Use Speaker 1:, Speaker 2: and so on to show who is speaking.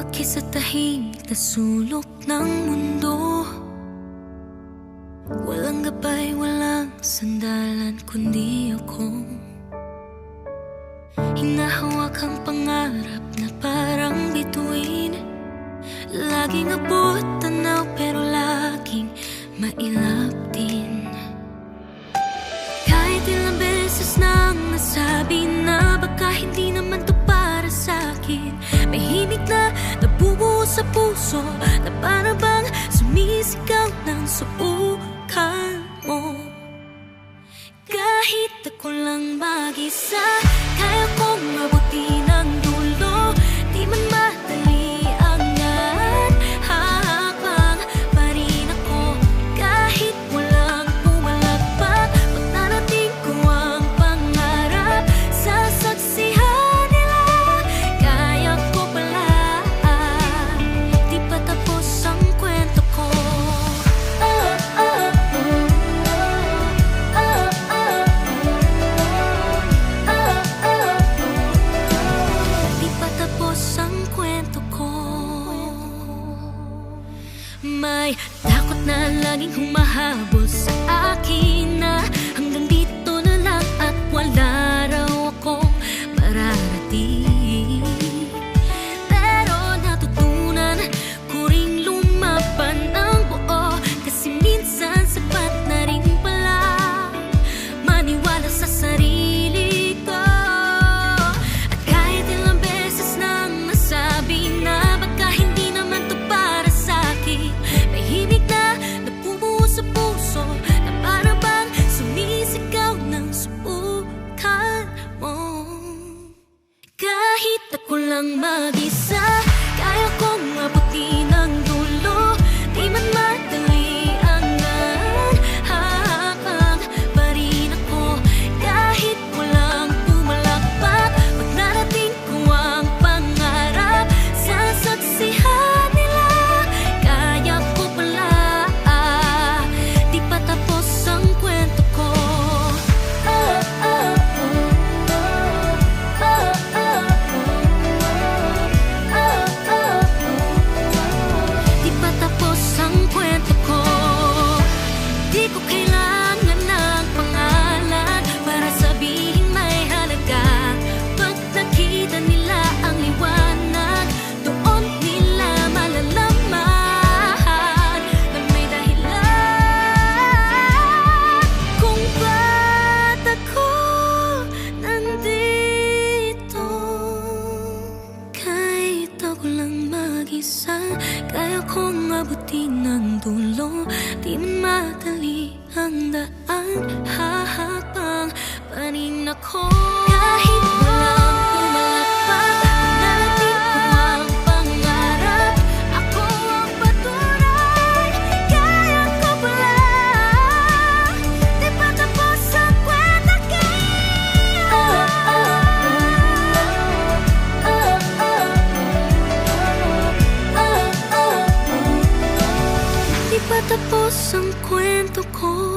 Speaker 1: Umakyat sa tahimik na sulok ng mundo. Walang gabay, walang sandalan, kundi ako. Hinahawak ang pangarap na parang bituin. Laging abot tanaw pero laging mailap din. Kahit ilang beses nang nasabi na baka hindi naman to para sa'kin, may himig na nabubuo sa puso na para bang sumisigaw ng subukan mo. Kahit ako lang mag-isa, kaya kong mabuti ng dulo. Di man madali ang yan, hakbang pa rin ako. Kahit walang pumalagpak, pag narating ko ang pangarap, sasaksihan nila, kaya ko pala. Di pa tapos ang kwento ko. Di pa tapos ang kwento ko. May takot na laging humahabol sa akin na hanggang dito na lang at wala raw akong mararating. Pero natutunan ko ring lumaban ng buo, kasi minsan sapat na rin pala maniwala sa sarili ko. At kahit ilang beses nang nasabi na baka hindi naman to para sa'kin, may himig na napupuo sa puso na para bang sumisigaw ng subukan mo. Kahit ako lang mag-isa, kaya kong mabuti ng dulo. Di man madali ang yan, hakbang pa rin ako. Kahit walang pumalakpak, pag narating ko ang pangarap, sasaksihan nila, kaya ko pala. Di pa tapos ang kwento ko. Di pa tapos ang kwento ko. Di ko kailangan ng pangalan para sabihin may halaga. Pag nakita nila ang liwanag, doon nila malalaman na may dahilan kung ba't ako nandito. Kahit ako lang mag-isa, kaya kong abutin ng dulo. Di man madali ang daan, hahakbang pa rin ako. Kahit walang pumalakpak, narating ko ang pangarap, ako ang patunay, kaya ko pala. Di pa tapos ang kwento ko. Di pa tapos ang kwento ko.